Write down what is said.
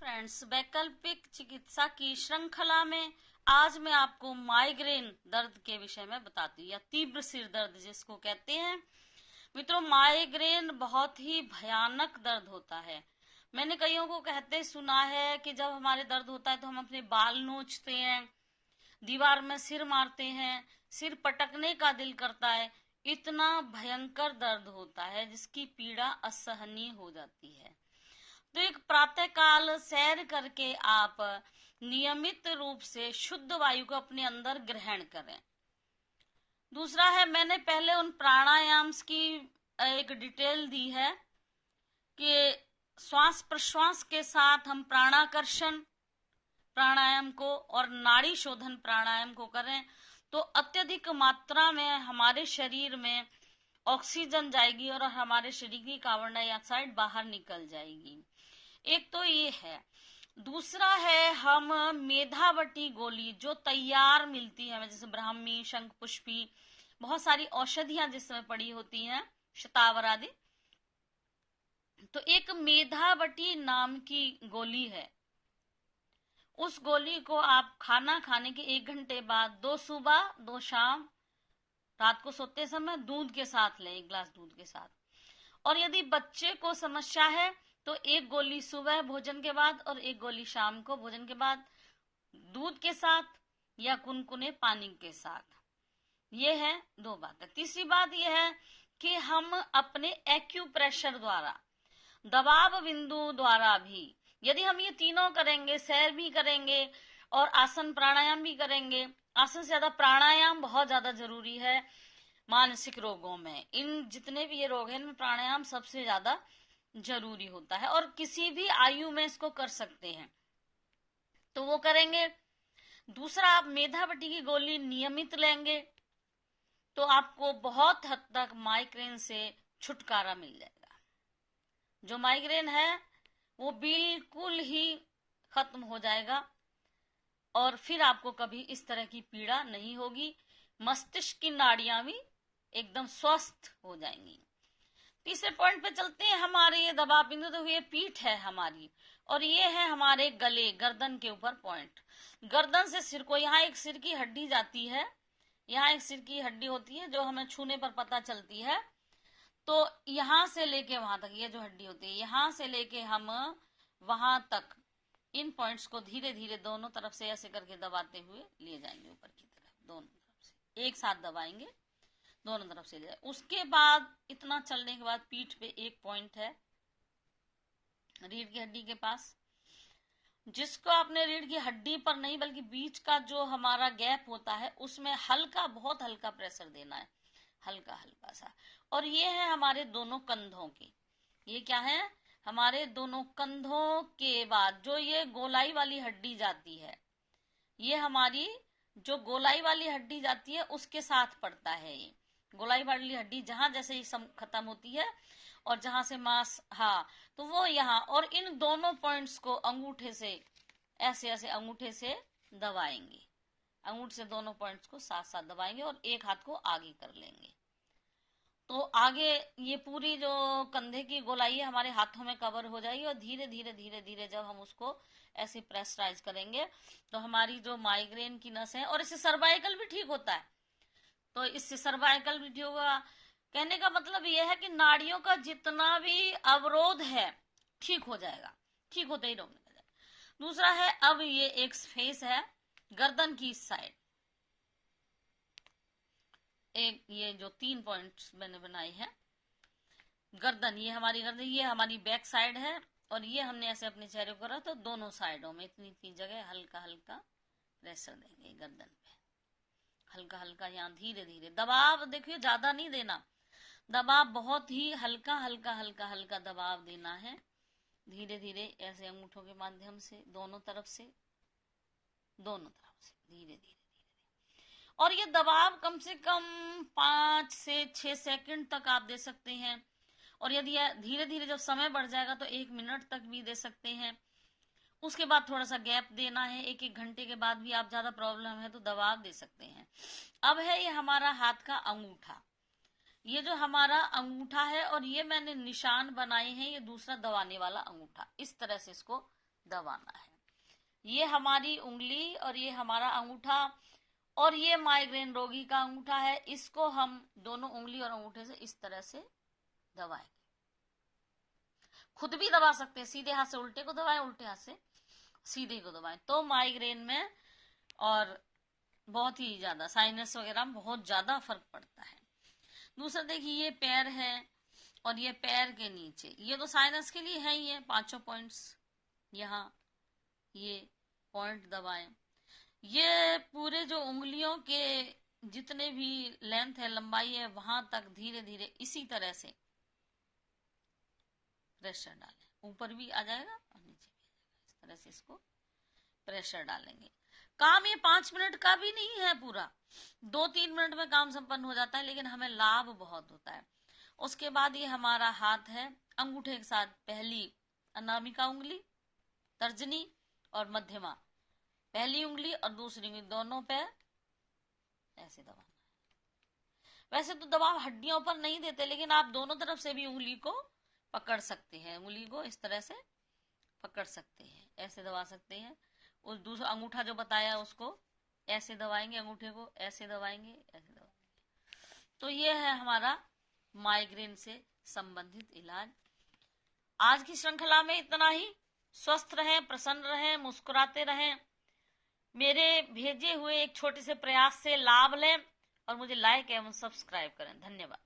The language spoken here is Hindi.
फ्रेंड्स, वैकल्पिक चिकित्सा की श्रृंखला में आज मैं आपको माइग्रेन दर्द के विषय में बताती हूँ, या तीव्र सिर दर्द जिसको कहते हैं। मित्रों, माइग्रेन बहुत ही भयानक दर्द होता है। मैंने कईयों को कहते सुना है कि जब हमारे दर्द होता है तो हम अपने बाल नोचते हैं, दीवार में सिर मारते हैं, सिर पटकने का दिल करता है। इतना भयंकर दर्द होता है जिसकी पीड़ा असहनीय हो जाती है। तो एक प्रातःकाल सैर करके आप नियमित रूप से शुद्ध वायु को अपने अंदर ग्रहण करें। दूसरा है, मैंने पहले उन प्राणायाम की एक डिटेल दी है कि श्वास प्रश्वास के साथ हम प्राणाकर्षण प्राणायाम को और नाड़ी शोधन प्राणायाम को करें तो अत्यधिक मात्रा में हमारे शरीर में ऑक्सीजन जाएगी और हमारे शरीर की कार्बन डाइऑक्साइड बाहर निकल जाएगी। एक तो ये है। दूसरा है, हम मेधावटी गोली जो तैयार मिलती है हमें, जैसे ब्राह्मी, शंख पुष्पी, बहुत सारी औषधियां जिसमें पड़ी होती हैं, शतावर आदि। तो एक मेधावटी नाम की गोली है, उस गोली को आप खाना खाने के 1 घंटे बाद 2 सुबह 2 शाम, रात को सोते समय दूध के साथ लें, 1 गिलास दूध के साथ। और यदि बच्चे को समस्या है तो 1 गोली सुबह भोजन के बाद और 1 गोली शाम को भोजन के बाद, दूध के साथ या कुनकुने पानी के साथ। ये है 2 बातें। तीसरी बात यह है कि हम अपने एक्यूप्रेशर द्वारा, दबाव बिंदु द्वारा भी, यदि हम ये तीनों करेंगे, सैर भी करेंगे और आसन प्राणायाम भी करेंगे। आसन से ज्यादा प्राणायाम बहुत ज्यादा जरूरी है मानसिक रोगों में। इन जितने भी ये रोग हैं इनमें प्राणायाम सबसे ज्यादा जरूरी होता है और किसी भी आयु में इसको कर सकते हैं, तो वो करेंगे। दूसरा, आप मेधावटी की गोली नियमित लेंगे तो आपको बहुत हद तक माइग्रेन से छुटकारा मिल जाएगा। जो माइग्रेन है वो बिल्कुल ही खत्म हो जाएगा और फिर आपको कभी इस तरह की पीड़ा नहीं होगी। मस्तिष्क की नाड़ियां भी एकदम स्वस्थ हो जाएंगी। तीसरे पॉइंट पे चलते हैं। हमारे ये दबाव बिंदु तो ये पीठ है हमारी, और ये है हमारे गले, गर्दन के ऊपर पॉइंट। गर्दन से सिर को, यहाँ एक सिर की हड्डी जाती है, यहाँ एक सिर की हड्डी होती है जो हमें छूने पर पता चलती है। तो यहां से लेके वहां तक ये जो हड्डी होती है, यहां से लेके हम वहां तक इन पॉइंट्स को धीरे धीरे दोनों तरफ से ऐसे करके दबाते हुए ले जाएंगे ऊपर की तरफ। दोनों तरफ से एक साथ दबाएंगे, दोनों तरफ से ले जाए। उसके बाद इतना चलने के बाद पीठ पे एक पॉइंट है रीढ़ की हड्डी के पास, जिसको आपने रीढ़ की हड्डी पर नहीं बल्कि बीच का जो हमारा गैप होता है उसमें हल्का, बहुत हल्का प्रेशर देना है, हल्का हल्का सा। और ये है हमारे दोनों कंधों की, ये क्या है, हमारे दोनों कंधों के बाद जो ये गोलाई वाली हड्डी जाती है, ये हमारी जो गोलाई वाली हड्डी जाती है उसके साथ पड़ता है। ये गोलाई वाली हड्डी जहां जैसे ही खत्म होती है और जहां से मांस, हाँ, तो वो यहाँ, और इन दोनों पॉइंट्स को अंगूठे से ऐसे ऐसे अंगूठे से दबाएंगे, अंगूठे से दोनों पॉइंट्स को साथ साथ दबाएंगे और एक हाथ को आगे कर लेंगे। तो आगे ये पूरी जो कंधे की गोलाई है हमारे हाथों में कवर हो जाएगी और धीरे धीरे धीरे धीरे जब हम उसको ऐसे प्रेशराइज करेंगे तो हमारी जो माइग्रेन की नस है, और इससे सर्वाइकल भी ठीक होता है, तो इससे सर्वाइकल भी ठीक होगा। कहने का मतलब यह है कि नाड़ियों का जितना भी अवरोध है ठीक हो जाएगा, ठीक होते ही रोकने लगा जाएगा। दूसरा है, अब ये एक फेस है गर्दन की इस साइड, एक ये जो 3 पॉइंट्स मैंने बनाए हैं, गर्दन, ये हमारी गर्दन, ये हमारी बैक साइड है, और ये हमने ऐसे अपने चेहरे को करा तो दोनों साइडों में इतनी इतनी जगह हल्का हल्का प्रेशर देंगे गर्दन पे, हल्का हल्का, यहाँ धीरे धीरे दबाव, देखिए ज्यादा नहीं देना, दबाव बहुत ही हल्का हल्का हल्का हल्का दबाव देना है, धीरे धीरे ऐसे अंगूठों के माध्यम से दोनों तरफ से धीरे धीरे। और ये दबाव कम से कम 5 से 6 सेकंड तक आप दे सकते हैं, और यदि धीरे धीरे जब समय बढ़ जाएगा तो 1 मिनट तक भी दे सकते हैं। उसके बाद थोड़ा सा गैप देना है, 1-1 घंटे के बाद भी आप ज्यादा प्रॉब्लम है तो दबाव दे सकते हैं। अब है ये हमारा हाथ का अंगूठा, ये जो हमारा अंगूठा है और ये मैंने निशान बनाए हैं, ये दूसरा दबाने वाला अंगूठा, इस तरह से इसको दबाना है। ये हमारी उंगली और ये हमारा अंगूठा और ये माइग्रेन रोगी का अंगूठा है, इसको हम दोनों उंगली और अंगूठे से इस तरह से दबाएंगे। खुद भी दबा सकते हैं, सीधे हाथ से उल्टे को दबाएं, उल्टे हाथ से सीधे को दबाएं, तो माइग्रेन में और बहुत ही ज्यादा साइनस वगैरह में बहुत ज्यादा फर्क पड़ता है। दूसरा देखिए, ये पैर है और ये पैर के नीचे, ये तो साइनस के लिए है ही है, 5 पॉइंट्स यहाँ ये पॉइंट दबाएं। ये पूरे जो उंगलियों के जितने भी लेंथ है, लंबाई है, वहां तक धीरे धीरे इसी तरह से प्रेशर डालें। ऊपर भी आ जाएगा और नीचे भी आ जाएगा, इस तरह से इसको प्रेशर डालेंगे। काम ये 5 मिनट का भी नहीं है, पूरा 2-3 मिनट में काम संपन्न हो जाता है, लेकिन हमें लाभ बहुत होता है। उसके बाद ये हमारा हाथ है, अंगूठे के साथ पहली अनामिका उंगली, तर्जनी और मध्यमा, पहली उंगली और दूसरी उंगली, दोनों पैर ऐसे दबाना है। वैसे तो दबाव हड्डियों पर नहीं देते, लेकिन आप दोनों तरफ से भी उंगली को पकड़ सकते हैं, उंगली को इस तरह से पकड़ सकते हैं, ऐसे दबा सकते हैं। उस दूसरा अंगूठा जो बताया उसको ऐसे दबाएंगे, अंगूठे को ऐसे दबाएंगे, ऐसे दबाएंगे। तो ये है हमारा माइग्रेन से संबंधित इलाज। आज की श्रृंखला में इतना ही। स्वस्थ रहें, प्रसन्न रहें, मुस्कुराते रहें। मेरे भेजे हुए एक छोटे से प्रयास से लाभ लें और मुझे लाइक एवं सब्सक्राइब करें। धन्यवाद।